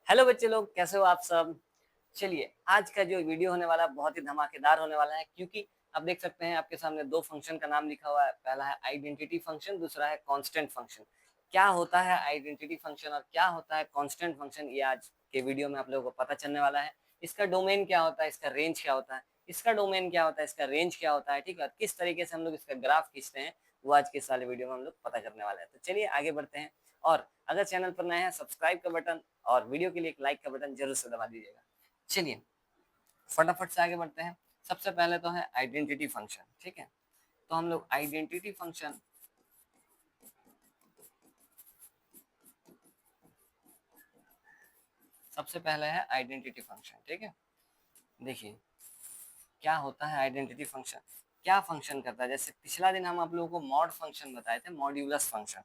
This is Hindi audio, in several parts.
हेलो बच्चे लोग, कैसे हो आप सब। चलिए, आज का जो वीडियो होने वाला है बहुत ही धमाकेदार होने वाला है, क्योंकि आप देख सकते हैं आपके सामने दो फंक्शन का नाम लिखा हुआ है। पहला है आइडेंटिटी फंक्शन, दूसरा है कांस्टेंट फंक्शन। क्या होता है आइडेंटिटी फंक्शन और क्या होता है कांस्टेंट फंक्शन, ये आज के वीडियो में आप लोगों को पता चलने वाला है। इसका डोमेन क्या होता है, इसका रेंज क्या होता है, इसका डोमेन क्या होता है, इसका रेंज क्या होता है, ठीक है, और किस तरीके से हम लोग इसका ग्राफ खींचते हैं, वो आज के इस वाले वीडियो में हम लोग पता करने वाले हैं। तो चलिए आगे बढ़ते हैं। और अगर चैनल पर नए हैं, सब्सक्राइब का बटन और वीडियो के लिए एक लाइक का बटन जरूर से दबा दीजिएगा। चलिए फटाफट से आगे बढ़ते हैं। सबसे पहले तो है आइडेंटिटी फंक्शन, ठीक है। तो हम लोग आइडेंटिटी फंक्शन, सबसे पहले है आइडेंटिटी फंक्शन, ठीक है। देखिए क्या होता है आइडेंटिटी फंक्शन, क्या फंक्शन करता है। जैसे पिछला दिन हम आप लोगों को मॉड फंक्शन बताए थे, मॉड्यूलस फंक्शन,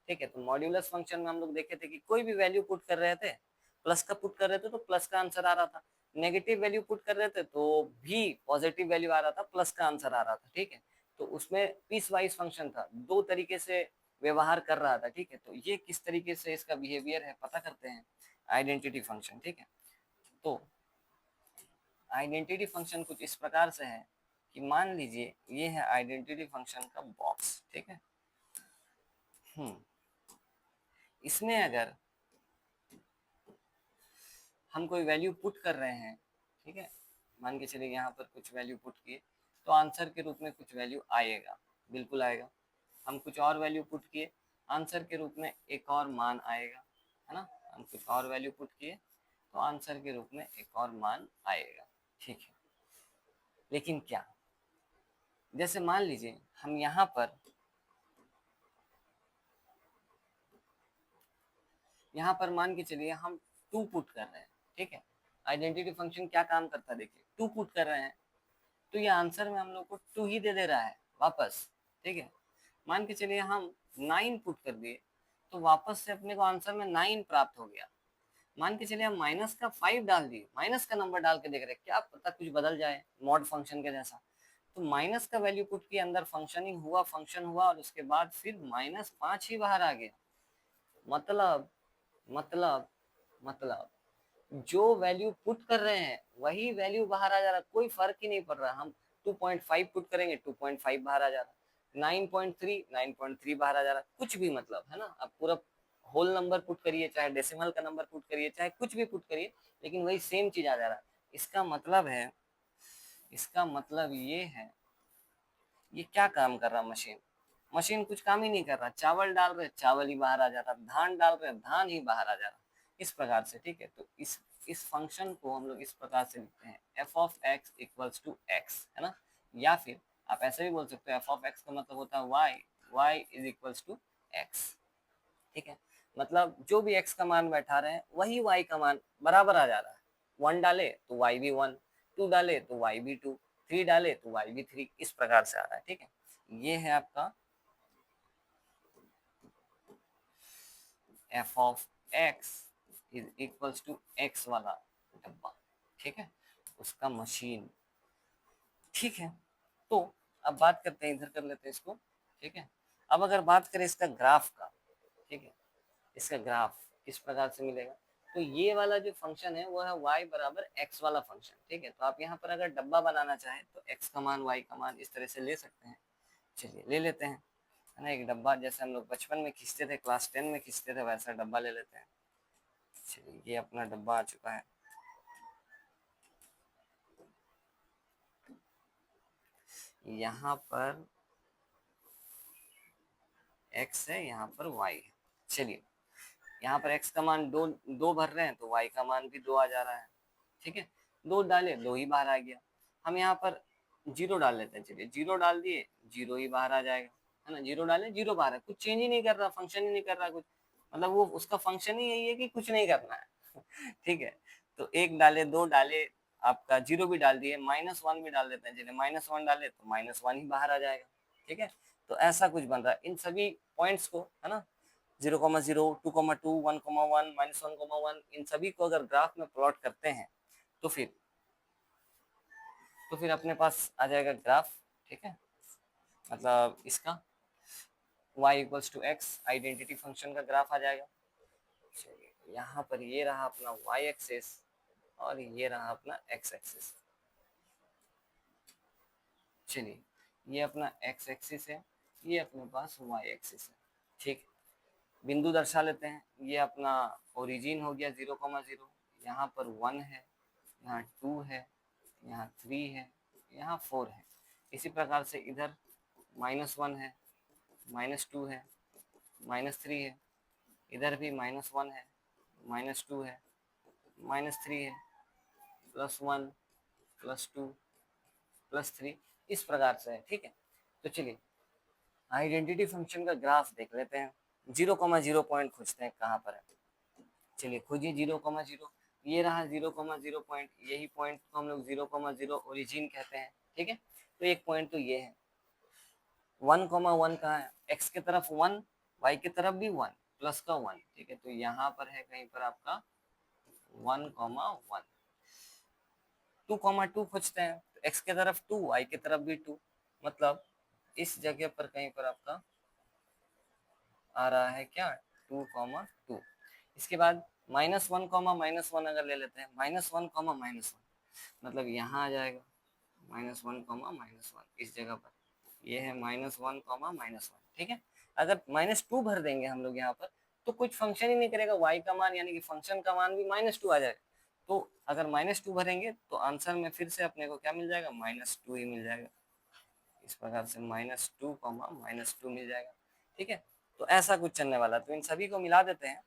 ठीक है। तो मॉड्यूलस फंक्शन में हम लोग देखे थे कि कोई भी वैल्यू पुट कर रहे थे, प्लस का पुट कर रहे थे तो प्लस का आंसर आ रहा था, नेगेटिव वैल्यू पुट कर रहे थे तो भी पॉजिटिव वैल्यू आ रहा था, प्लस का आंसर आ रहा था, ठीक है। तो उसमें पीस वाइज फंक्शन था, दो तरीके से व्यवहार कर रहा था, ठीक है। तो ये किस तरीके से इसका बिहेवियर है पता करते हैं, आइडेंटिटी फंक्शन, ठीक है। तो आइडेंटिटी फंक्शन कुछ इस प्रकार से है कि मान लीजिए ये है आइडेंटिटी फंक्शन का बॉक्स, ठीक है। इसमें अगर हम कोई वैल्यू पुट कर रहे हैं, ठीक है, मान के चलिए यहाँ पर कुछ वैल्यू पुट किए तो आंसर के रूप में कुछ वैल्यू आएगा, बिल्कुल आएगा। हम कुछ और वैल्यू पुट किए, आंसर के रूप में एक और मान आएगा, है ना। हम कुछ और वैल्यू पुट किए तो आंसर के रूप में एक और मान आएगा, ठीक है। लेकिन क्या, जैसे मान लीजिए हम यहाँ पर मान के चलिए हम टू पुट कर रहे हैं, ठीक है। आइडेंटिटी फंक्शन क्या काम करता है, देखिए टू पुट कर रहे हैं तो ये आंसर में हम लोग को टू ही दे रहा है वापस, ठीक है। मान के चलिए हम 9 पुट कर दिए तो वापस से अपने को आंसर में 9 प्राप्त हो गया। मान के चलिए हम माइनस का 5 डाल दिए, माइनस का नंबर डाल के देख रहे हैं, क्या पता कुछ बदल जाए मॉड फंक्शन के जैसा। तो माइनस का वैल्यू पुट किया, अंदर फंक्शनिंग हुआ, फंक्शन हुआ और उसके बाद फिर -5 ही बाहर आ गया। मतलब मतलब मतलब जो वैल्यू पुट कर रहे हैं वही वैल्यू बाहर आ जा रहा, कोई फर्क ही नहीं पड़ रहा। हम 2.5 पुट करेंगे 2.5 बाहर आ जा रहा, 9.3 9.3 बाहर आ जा रहा, कुछ भी मतलब, है ना। अब पूरा होल नंबर पुट करिए, चाहे डेसिमल का नंबर पुट करिए, चाहे कुछ भी पुट करिए, लेकिन वही सेम चीज आ जा रहा। इसका मतलब है, इसका मतलब ये है, ये क्या काम कर रहा मशीन, मशीन कुछ काम ही नहीं कर रहा। चावल डाल रहे चावल ही बाहर आ जा रहा, धान डाल रहे धान ही बाहर आ जा रहा, इस प्रकार से, ठीक है। तो इस फंक्शन को हम लोग इस प्रकार से लिखते हैं, F of X equals to X, है ना। या फिर आप ऐसे भी बोल सकते हो, एफ ऑफ एक्स का मतलब होता है Y, Y is equals to X, ठीक है। मतलब जो भी एक्स का मान बैठा रहे हैं वही वाई का मान बराबर आ जा रहा है। 1 डाले तो वाई भी 1, 2 डाले तो वाई भी 2, 3 डाले तो वाई भी 3, इस प्रकार से आ रहा है, ठीक है। ये है आपका F of X is equals to X वाला डब्बा, ठीक है, उसका मशीन, ठीक है। तो अब बात करते हैं, इधर कर लेते हैं इसको, ठीक है। अब अगर बात करें इसका ग्राफ का, ठीक है, इसका ग्राफ किस प्रकार से मिलेगा। तो ये वाला जो फंक्शन है वो है y बराबर x वाला फंक्शन, ठीक है। तो आप यहाँ पर अगर डब्बा बनाना चाहें तो x का मान y का मान इस तरह से ले सकते हैं। चलिए ले लेते हैं, है ना, एक डब्बा जैसे हम लोग बचपन में खींचते थे, क्लास 10 में खींचते थे, वैसा डब्बा ले लेते हैं। चलिए ये अपना डब्बा आ चुका है। यहाँ पर x है, यहाँ पर y है। चलिए यहाँ पर x का मान दो दो भर रहे हैं तो y का मान भी 2 आ जा रहा है, ठीक है। 2 डाले 2 ही बाहर आ गया। हम यहाँ पर 0 डाल लेते हैं, चलिए 0 डाल दिए, 0 ही बाहर आ जाएगा, है ना। 0 डाले 0 बाहर है, कुछ चेंज ही नहीं कर रहा, फंक्शन ही नहीं कर रहा कुछ, मतलब वो उसका फंक्शन ही यही है कि कुछ नहीं करना है ठीक है। तो 1 डाले 2 डाले, आपका 0 भी डाल दिए, -1 भी डाल देते हैं, चलिए -1 डाले तो -1 ही बाहर आ जाएगा, ठीक है। तो ऐसा कुछ बन रहा है इन सभी पॉइंट्स को, है ना। 0,0 2,2 1,1 -1,1 इन सभी को अगर ग्राफ में प्लॉट करते हैं तो फिर अपने पास आ जाएगा ग्राफ, ठीक है। मतलब इसका y equals to X identity function का ग्राफ आ जाएगा। चलिए यहाँ पर ये रहा अपना y एक्सिस और ये रहा अपना x एक्सिस। चलिए ये अपना x एक्सिस है, ये अपने पास y एक्सिस है, ठीक। बिंदु दर्शा लेते हैं। ये अपना ओरिजिन हो गया 0,0, यहाँ पर 1 है, यहाँ 2 है, यहाँ 3 है, यहाँ 4 है। इसी प्रकार से इधर -1 है, -2 है, -3 है, इधर भी -1 है, -2 है, -3 है, +1, +2, +3, इस प्रकार से है, ठीक है। तो चलिए आइडेंटिटी फंक्शन का ग्राफ देख लेते हैं। 0,0 पॉइंट खोजते हैं कहाँ पर है। चलिए खोजिए 0,0। ये रहा 0,0 पॉइंट, यही पॉइंट को हम लोग 0,0 ओरिजिन कहते हैं, ठीक है। तो एक पॉइंट तो ये है। 1,1 कहाँ है? x की तरफ 1, y की तरफ भी 1, प्लस का 1, ठीक है। तो यहाँ पर है कहीं पर आपका 1,1। 2,2 खोजते हैं, तो x की तरफ 2, y की तरफ भी 2, मतलब इस जगह पर कहीं पर आपका आ रहा है क्या 2,2। इसके बाद -1, अगर ले लेते हैं, -1, मतलब यहाँ आ जाएगा -1, इस जगह पर ये है -1, ठीक है। अगर -2 भर देंगे हम लोग यहाँ पर तो कुछ फंक्शन ही नहीं करेगा, y का मान यानी कि फंक्शन का मान भी -2 आ जाएगा। तो अगर -2 भरेंगे तो आंसर में फिर से अपने को क्या मिल जाएगा, -2 ही मिल जाएगा। इस प्रकार से -2, -2 मिल जाएगा, ठीक है। तो ऐसा कुछ चलने वाला, तो इन सभी को मिला देते हैं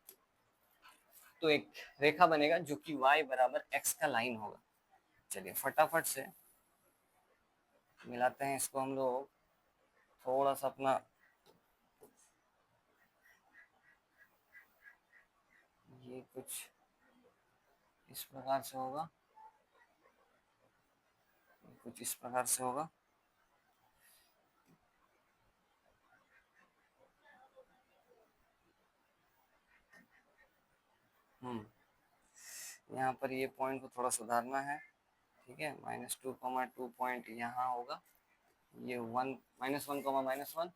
तो एक रेखा बनेगा जो कि y बराबर x का लाइन होगा। चलिए फटाफट से मिलाते हैं इसको हम लोग। थोड़ा सा अपना ये कुछ इस प्रकार से होगा, कुछ इस प्रकार से होगा। यहाँ पर ये पॉइंट को थोड़ा सुधारना है, ठीक है। -2,2 पॉइंट यहाँ होगा, ये 1, -1,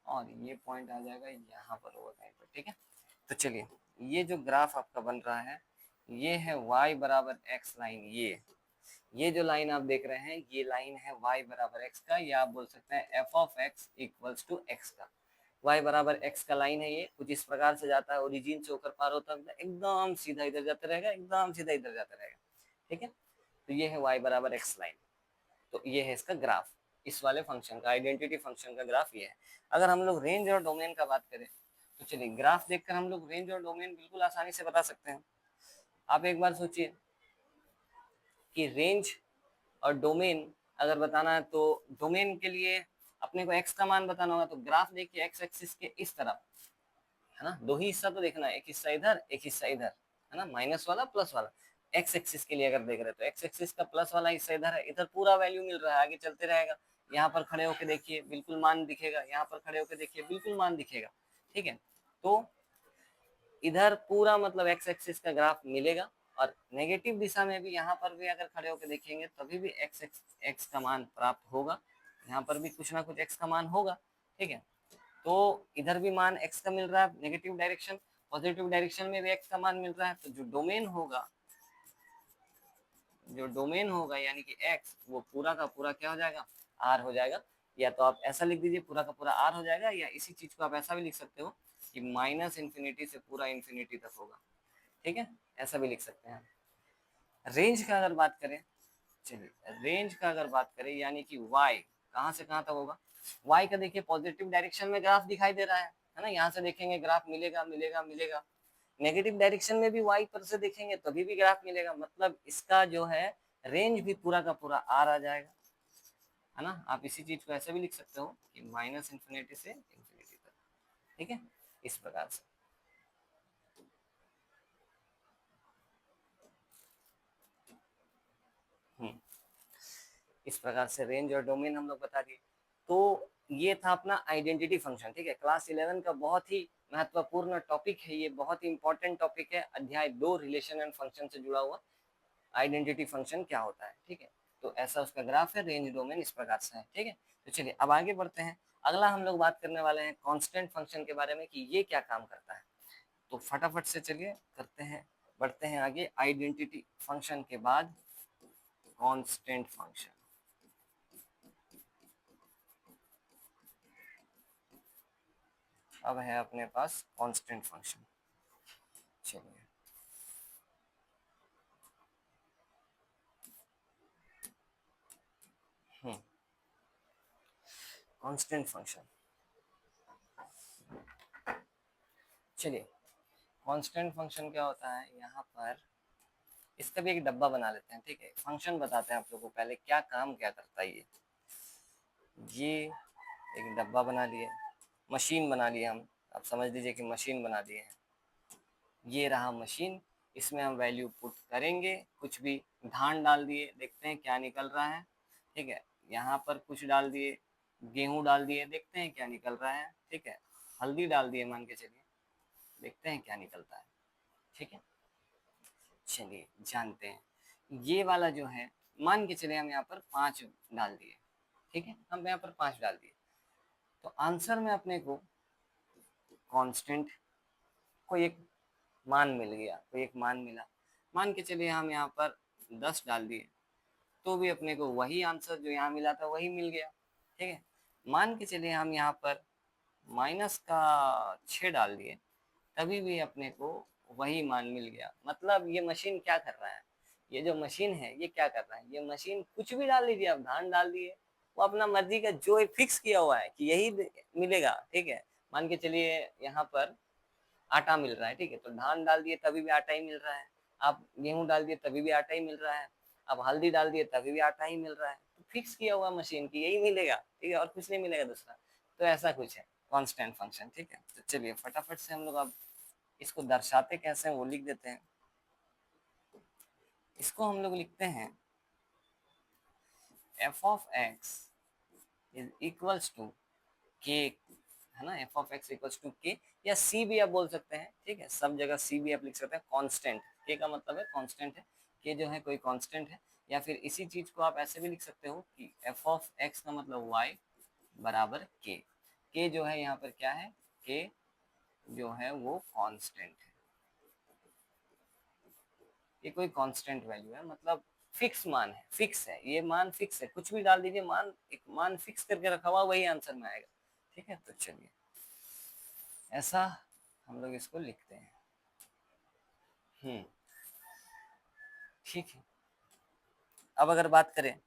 और ये पॉइंट आ जाएगा यहाँ पर होगा कहीं पर, ठीक है। तो चलिए ये जो ग्राफ आपका बन रहा है ये है y बराबर x लाइन। ये जो लाइन आप देख रहे हैं ये लाइन है y बराबर x का, या आप बोल सकते हैं f of x equals to x का। y बराबर x का लाइन है, ये कुछ इस प्रकार से जाता है, ओरिजिन से होकर पार होता है, एकदम सीधा इधर जाता रहेगा, एकदम सीधा इधर जाता रहेगा, ठीक है। तो ये है y बराबर x लाइन। तो ये है इसका ग्राफ, इस वाले फंक्शन का, आइडेंटिटी फंक्शन का ग्राफ ये है। अगर हम लोग रेंज और डोमेन का बात करें तो चलिए ग्राफ देखकर हम लोग रेंज और डोमेन बिल्कुल आसानी से बता सकते हैं। आप एक बार सोचिए कि रेंज और डोमेन अगर बताना है तो डोमेन के लिए अपने को x का मान बताना होगा, तो ग्राफ देखिए x एक्सिस के इस तरफ है ना, दो ही हिस्सा तो देखना है, एक हिस्सा इधर एक हिस्सा इधर, है ना, माइनस वाला प्लस वाला। एक्स एक्सिस के लिए अगर देख रहे तो एक्स एक्सिस का प्लस वाला हिस्सा इधर है, इधर पूरा वैल्यू मिल रहा है, आगे चलते रहेगा। यहाँ पर खड़े होके देखिए बिल्कुल मान दिखेगा, यहाँ पर खड़े होके देखिए बिल्कुल मान दिखेगा, ठीक है। तो इधर पूरा मतलब एक्स एक्सिस का ग्राफ मिलेगा, और नेगेटिव दिशा में भी यहाँ पर भी अगर खड़े होकर देखेंगे तभी भी एक्स का मान प्राप्त होगा, यहाँ पर भी कुछ ना कुछ एक्स का मान होगा, ठीक है। तो इधर भी मान x का मिल रहा है नेगेटिव डायरेक्शन, पॉजिटिव डायरेक्शन में भी x का मान मिल रहा है, तो जो डोमेन होगा यानी कि x, वो पूरा का पूरा क्या हो जाएगा, r हो जाएगा। या तो आप ऐसा लिख दीजिए पूरा का पूरा r हो जाएगा, या इसी चीज को आप ऐसा भी लिख सकते हो कि -इन्फिनिटी से पूरा इन्फिनिटी तक होगा, ठीक है, ऐसा भी लिख सकते हैं। रेंज का अगर बात करें, चलिए रेंज का अगर बात करें यानी कि y कहाँ से कहाँ तक होगा। y का देखिए पॉजिटिव डायरेक्शन में ग्राफ दिखाई दे रहा है ना, यहाँ से देखेंगे ग्राफ मिलेगा मिलेगा मिलेगा। नेगेटिव डायरेक्शन में भी y पर से देखेंगे तभी भी ग्राफ मिलेगा, मतलब इसका जो है रेंज भी पूरा का पूरा r आ जाएगा, है ना। आप इसी चीज को ऐसे भी लिख सकते हो कि -इन्फिनिटी से इन्फिनिटी तक, ठीक है, इस प्रकार से। इस प्रकार से रेंज और डोमेन हम लोग बता दिए। तो ये था अपना आइडेंटिटी फंक्शन, ठीक है। क्लास 11 का बहुत ही महत्वपूर्ण टॉपिक है, ये बहुत ही इंपॉर्टेंट टॉपिक है, अध्याय 2 रिलेशन एंड फंक्शन से जुड़ा हुआ आइडेंटिटी फंक्शन क्या होता है, ठीक है। तो ऐसा उसका ग्राफ है, रेंज डोमेन इस प्रकार से है, ठीक है। तो चलिए अब आगे बढ़ते हैं। अगला हम लोग बात करने वाले हैं कांस्टेंट फंक्शन के बारे में कि ये क्या काम करता है। तो फटाफट से चलिए करते हैं, बढ़ते हैं आगे। आइडेंटिटी फंक्शन के बाद कांस्टेंट फंक्शन। अब है अपने पास कांस्टेंट फंक्शन। चलिए कांस्टेंट फंक्शन। चलिए कांस्टेंट फंक्शन क्या होता है, यहाँ पर इसका भी एक डब्बा बना लेते हैं, ठीक है। फंक्शन बताते हैं आप लोगों को पहले क्या काम क्या करता है। ये एक डब्बा बना लिए, मशीन बना लिया हम, आप समझ लीजिए कि मशीन बना दिए हैं। ये रहा मशीन, इसमें हम वैल्यू पुट करेंगे, कुछ भी धान डाल दिए, देखते हैं क्या निकल रहा है, ठीक है। यहाँ पर कुछ डाल दिए, गेहूं डाल दिए, देखते हैं क्या निकल रहा है, ठीक है। हल्दी डाल दिए मान के चलिए, देखते हैं क्या निकलता है, ठीक है। चलिए जानते हैं। ये वाला जो है, मान के चलिए हम यहाँ पर 5 डाल दिए, ठीक है, हम यहाँ पर 5 डाल दिए, तो आंसर में अपने को कांस्टेंट कोई एक मान मिल गया, कोई एक मान मिला। मान के चलिए हम यहाँ पर 10 डाल दिए, तो भी अपने को वही आंसर जो यहाँ मिला था वही मिल गया, ठीक है। मान के चलिए हम यहाँ पर माइनस का 6 डाल दिए, तभी भी अपने को वही मान मिल गया। मतलब ये मशीन क्या कर रहा है, ये जो मशीन है ये क्या कर रहा है, ये मशीन कुछ भी डाल दीजिए, आप धान डाल दिए, वो अपना मर्जी का जो फिक्स किया हुआ है कि यही मिलेगा, ठीक है। मान के चलिए यहाँ पर आटा मिल रहा है, ठीक है, तो धान डाल दिए तभी भी आटा ही मिल रहा है, आप गेहूं डाल दिए तभी भी आटा ही मिल रहा है, आप हल्दी डाल दिए तभी भी आटा ही मिल रहा है। तो फिक्स किया हुआ मशीन की यही मिलेगा, ठीक है, और कुछ नहीं मिलेगा दूसरा। तो ऐसा कुछ है कांस्टेंट फंक्शन, ठीक है। तो चलिए फटाफट से हम लोग अब इसको दर्शाते कैसे हैं वो लिख देते हैं। इसको हम लोग लिखते हैं F of X is equals to K, है ना, F of X equals to K, या सी भी आप बोल सकते हैं, ठीक है, सब जगह सी भी आप लिख सकते हैं। कांस्टेंट, के का मतलब है कांस्टेंट है, के जो है कोई कांस्टेंट है। या फिर इसी चीज को आप ऐसे भी लिख सकते हो कि एफ ऑफ एक्स का मतलब वाई बराबर के जो है यहाँ पर क्या है, के जो है वो कांस्टेंट है, ये कोई कांस्टेंट वैल्यू है, मतलब फिक्स मान है, फिक्स है, ये मान फिक्स है, कुछ भी डाल दीजिए, मान एक मान फिक्स करके रखा हुआ वही आंसर में आएगा, ठीक है। तो चलिए ऐसा हम लोग इसको लिखते हैं। ठीक है। अब अगर बात करें,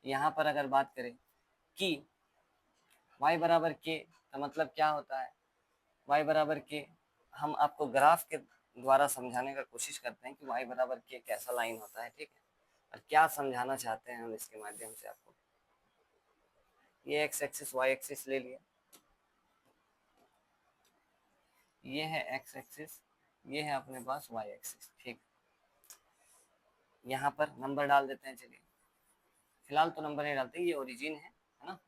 यहाँ पर अगर बात करें कि y बराबर के का मतलब क्या होता है, y बराबर के हम आपको ग्राफ के द्वारा समझाने का कोशिश करते हैं कि y बराबर के कैसा लाइन होता है, ठीक है, और क्या समझाना चाहते हैं हम इसके माध्यम से आपको। ये x एक्सिस y एक्सिस ले लिया, ये है x एक्सिस, ये है अपने पास y एक्सिस, ठीक। यहाँ पर नंबर डाल देते हैं, चलिए फिलहाल तो नंबर नहीं डालते, ये ओरिजिन है ना।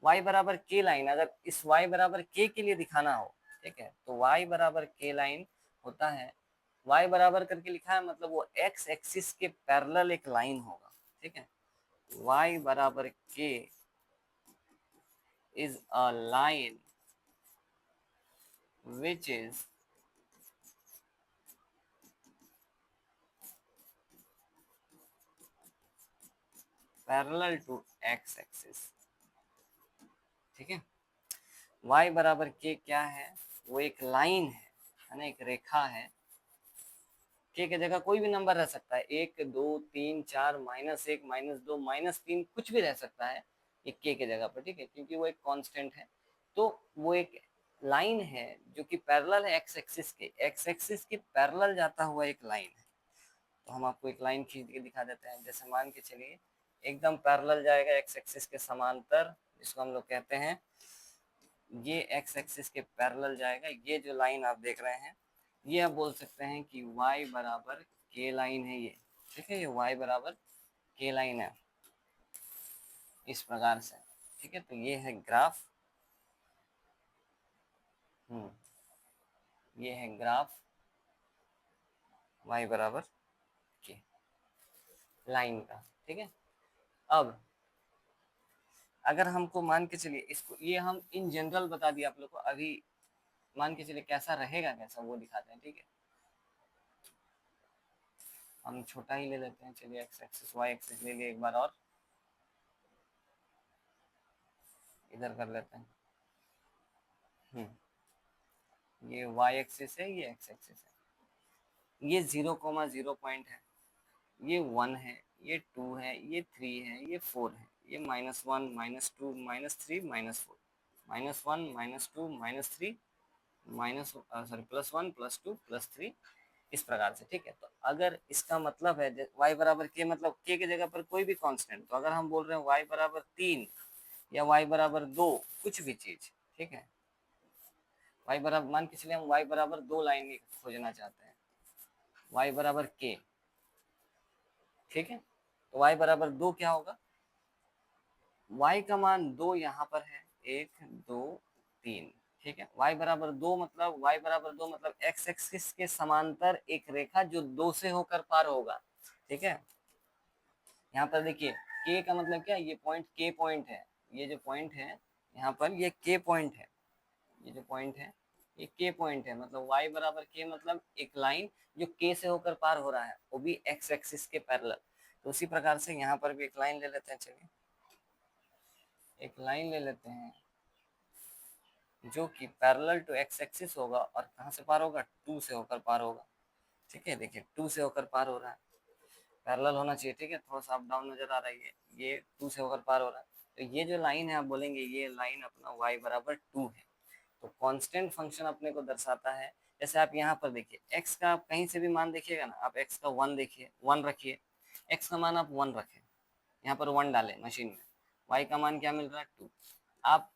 y बराबर के लाइन अगर इस y बराबर के लिए दिखाना हो, ठीक है, तो y बराबर के लाइन होता है, y बराबर करके लिखा है मतलब वो x एक्सिस के पैरेलल एक लाइन होगा, ठीक है। y बराबर के is a line which is parallel to x axis, ठीक है। y बराबर के क्या है, वो एक लाइन है ना, एक रेखा है। के की जगह कोई भी नंबर रह सकता है, 1 2 3 4 -1 -2 -3 कुछ भी रह सकता है ये के जगह पर, ठीक है, क्योंकि वो एक कांस्टेंट है। तो वो एक लाइन है जो कि पैरेलल है एक्स एक्सिस के, एक्स एक्सिस के पैरेलल जाता हुआ एक लाइन है। तो हम आपको एक लाइन खींच के दिखा देते हैं, जैसे मान के चलिए एकदम पैरेलल जाएगा एक्स एक्सिस के समांतर, जिसको हम लोग कहते हैं, ये एक्स एक्सिस के पैरेलल जाएगा, ये जो लाइन आप देख रहे हैं ये आप बोल सकते हैं कि y बराबर के लाइन है ये, ठीक है, ये y बराबर के लाइन है इस प्रकार से, ठीक है। तो ये है ग्राफ, ये है ग्राफ y बराबर के लाइन का, ठीक है। अब अगर हमको मान के चलिए इसको, ये हम इन जनरल बता दिया आप लोग को, अभी मान के चलिए कैसा रहेगा, कैसा वो दिखाते हैं, ठीक है। हम छोटा ही ले लेते हैं, चलिए एक्स एक्सिस वाई एक्सिस ले लिए एक बार, और इधर कर लेते हैं। ये वाई एक्सिस है, ये एक्स एक्सिस है। ये 0,0 पॉइंट है, ये 1 है, ये 2 है, ये 3 है, ये 4 है, ये -1 -2 -3 -4, -1 -2 -3 माइनस सॉरी +1 +2 +3, इस प्रकार से, ठीक है। तो अगर इसका मतलब है y बराबर k, मतलब k की जगह पर कोई भी कांस्टेंट, तो अगर हम बोल रहे हैं y बराबर 3 या y बराबर 2, कुछ भी चीज, ठीक है। y बराबर, मान के चलिए हम y बराबर 2 लाइन खोजना चाहते हैं, y बराबर k, ठीक है। तो y बराबर 2 क्या होगा, y का मान 2 यहाँ पर है, 1 2 3, ठीक है। y बराबर 2 मतलब x एक्सिस के समांतर एक रेखा जो 2 से होकर पार होगा, ठीक है। यहाँ पर देखिए k का मतलब क्या, ये पॉइंट k पॉइंट है, ये जो पॉइंट है यहाँ पर ये k पॉइंट है, ये जो पॉइंट है ये k पॉइंट है, मतलब y बराबर k मतलब एक लाइन जो k से होकर पार हो रहा है, वो भी x एक्सिस के पैरेलल। तो उसी प्रकार से यहाँ पर भी एक लाइन ले लेते हैं, चलिए एक लाइन ले लेते हैं जो कि पैरेलल टू एक्स एक्सिस होगा, और कहाँ से पार होगा, 2 से होकर पार होगा, ठीक है। देखिए 2 से होकर पार हो रहा है, पैरेलल होना चाहिए, ठीक है। थोड़ा सा अप डाउन नजर आ रहा है, ये 2 से होकर पार हो रहा है। तो ये जो लाइन है आप बोलेंगे ये लाइन अपना y बराबर 2 है। तो कांस्टेंट फंक्शन अपने को दर्शाता है, जैसे आप यहाँ पर देखिए x का आप कहीं से भी मान देखिएगा ना, आप x का 1 देखिए, 1 रखिए, x का मान आप 1 रखें, यहाँ पर 1 डालें मशीन में, y का मान क्या मिल रहा है 2, आप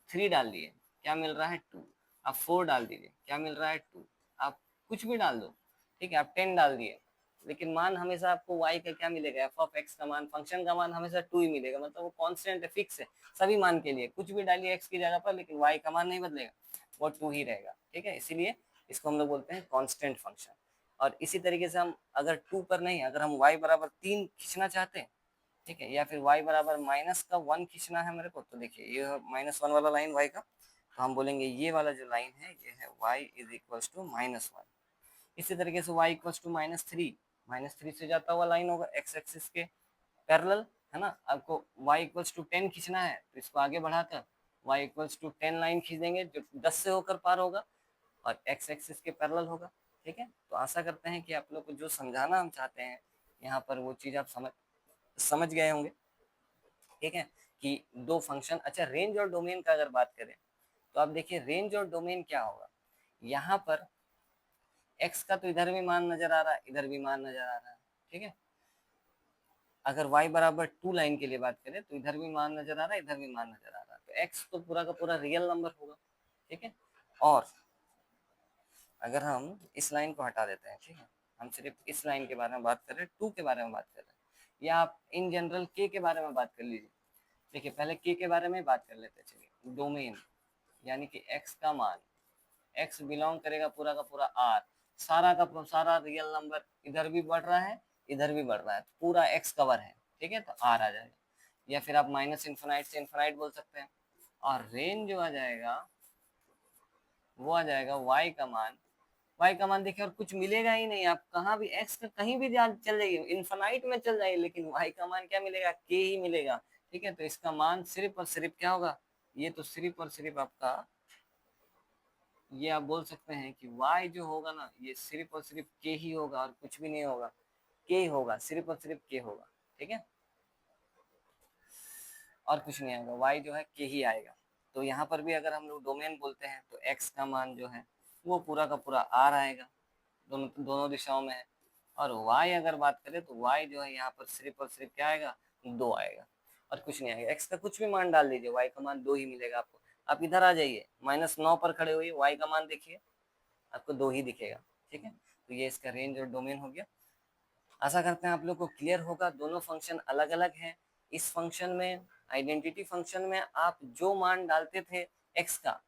3 डाल दिए, क्या मिल रहा है 2, आप 4 डाल दीजिए, क्या मिल रहा है 2, आप कुछ भी डाल दो, ठीक है। आप 10 डाल दिए, लेकिन मान हमेशा आपको y का क्या मिलेगा, एफ ऑफ एक्स का मान, फंक्शन का मान हमेशा 2 ही मिलेगा, मतलब वो कांस्टेंट है, फिक्स है सभी मान के लिए, कुछ भी डालिए x की जगह पर, लेकिन y का मान नहीं बदलेगा, वो 2 ही रहेगा, ठीक है। इसीलिए इसको हम लोग बोलते हैं कांस्टेंट फंक्शन। और इसी तरीके से हम अगर 2 पर नहीं, अगर हम y बराबर 3 खींचना चाहते हैं, ठीक है, या फिर y बराबर -1 खींचना है मेरे को, तो देखिए ये -1 वाला लाइन y का, तो हम बोलेंगे ये वाला जो लाइन है ये है y इज इक्वल्स टू -1। इसी तरीके से y इक्वल्स टू -3 से जाता हुआ लाइन होगा x एक्सिस के पैरेलल, है ना। आपको y इक्वल्स टू 10 खींचना है, तो इसको आगे बढ़ाकर y इक्वल्स टू 10 लाइन खींच देंगे जो 10 से होकर पार होगा और x एक्सिस के पैरेलल होगा, ठीक है। तो आशा करते हैं कि आप लोग को जो समझाना हम चाहते हैं यहाँ पर वो चीज आप समझ गए होंगे, ठीक है। कि दो फंक्शन, अच्छा रेंज और डोमेन का अगर बात करें तो आप देखिए रेंज और डोमेन क्या होगा, यहाँ पर x का तो इधर भी मान नजर आ रहा है, इधर भी मान नजर आ रहा है, ठीक है। अगर y बराबर 2 लाइन के लिए बात करें तो इधर भी मान नजर आ रहा है, इधर भी मान नजर आ रहा है, तो x तो पूरा का पूरा रियल नंबर होगा, ठीक है। और अगर हम इस लाइन को हटा देते हैं, ठीक है, हम सिर्फ इस लाइन के बारे में बात कर रहे हैं, 2 के बारे में बात कर रहे हैं, या आप इन जनरल k के बारे में बात कर लीजिए। देखिए पहले k के बारे में बात कर लेते हैं, चलिए डोमेन यानी कि x का मान, x बिलोंग करेगा पूरा का पूरा r, सारा का सारा रियल नंबर इधर भी बढ़ रहा है, इधर भी बढ़ रहा है, तो पूरा x कवर है, ठीक है, तो r आ जाएगा। या फिर आप माइनस इन्फिनाइट से इन्फिनाइट बोल सकते हैं। और रेंज जो आ जाएगा वो आ जाएगा y का मान देखिए और कुछ मिलेगा ही नहीं, आप कहाँ भी x का कहीं भी चल जाइए, इन्फिनाइट में चल जाइए, लेकिन y का मान क्या मिलेगा, k ही मिलेगा, ठीक है। तो इसका मान सिर्फ और सिर्फ क्या होगा, ये तो सिर्फ और सिर्फ आपका, ये आप बोल सकते हैं कि y जो होगा ना ये सिर्फ और सिर्फ k ही होगा और कुछ भी नहीं होगा, k होगा, सिर्फ और सिर्फ k होगा, ठीक है, और कुछ नहीं आएगा, y जो है k ही आएगा। तो यहाँ पर भी अगर हम लोग डोमेन बोलते हैं तो x का मान जो है वो पूरा का पूरा r आएगा, दोनों दोनों दिशाओं में है। और y अगर बात करें तो y जो है यहाँ पर सिर्फ और सिर्फ क्या आएगा, 2 आएगा और कुछ नहीं आएगा। x का कुछ भी मान डाल दीजिए, y का मान 2 ही मिलेगा आपको। आप इधर आ जाइए, -9 पर खड़े हुए y का मान देखिए, आपको 2 ही दिखेगा, ठीक है। तो ये इसका रेंज और डोमेन हो गया। आशा करते हैं आप लोग को क्लियर होगा, दोनों फंक्शन अलग अलग हैं। इस फंक्शन में, आइडेंटिटी फंक्शन में, आप जो मान डालते थे x का,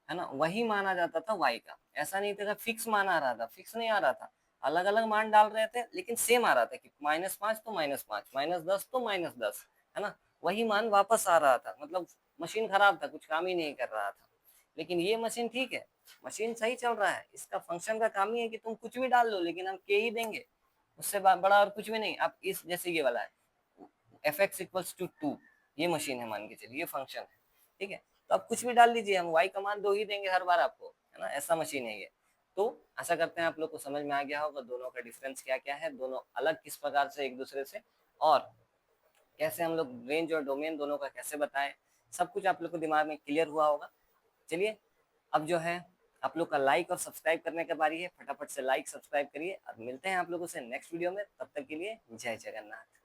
है ना, वही मान आ जाता था y का। ऐसा नहीं था फिक्स मान आ रहा था, फिक्स नहीं आ रहा था, अलग अलग मान डाल रहे थे लेकिन सेम आ रहा था कि -5 तो -5, -10 तो -10, है ना, वही मान वापस आ रहा था, मतलब मशीन खराब था, कुछ काम ही नहीं कर रहा था। लेकिन ये मशीन ठीक है, मशीन सही चल रहा है, इसका फंक्शन का काम ही है कि तुम कुछ भी डाल लो लेकिन हम के ही देंगे, उससे बड़ा और कुछ भी नहीं। आप इस जैसे ये वाला है एफ एक्स इक्वल्स टू 2, ये मशीन है मान के चलिए, ये फंक्शन है, ठीक है। तो आप कुछ भी डाल दीजिए, हम वाई कमांड 2 ही देंगे हर बार आपको, है ना, ऐसा मशीन है ये। तो आशा करते हैं आप लोग को समझ में आ गया होगा दोनों का डिफरेंस क्या क्या है, दोनों अलग किस प्रकार से एक दूसरे से, और कैसे हम लोग रेंज और डोमेन दोनों का कैसे बताएं, सब कुछ आप लोग को दिमाग में क्लियर हुआ होगा। चलिए अब जो है आप लोग का लाइक और सब्सक्राइब करने का बारी है, फटाफट से लाइक सब्सक्राइब करिए और मिलते हैं आप लोगों से नेक्स्ट वीडियो में, तब तक के लिए जय जगन्नाथ।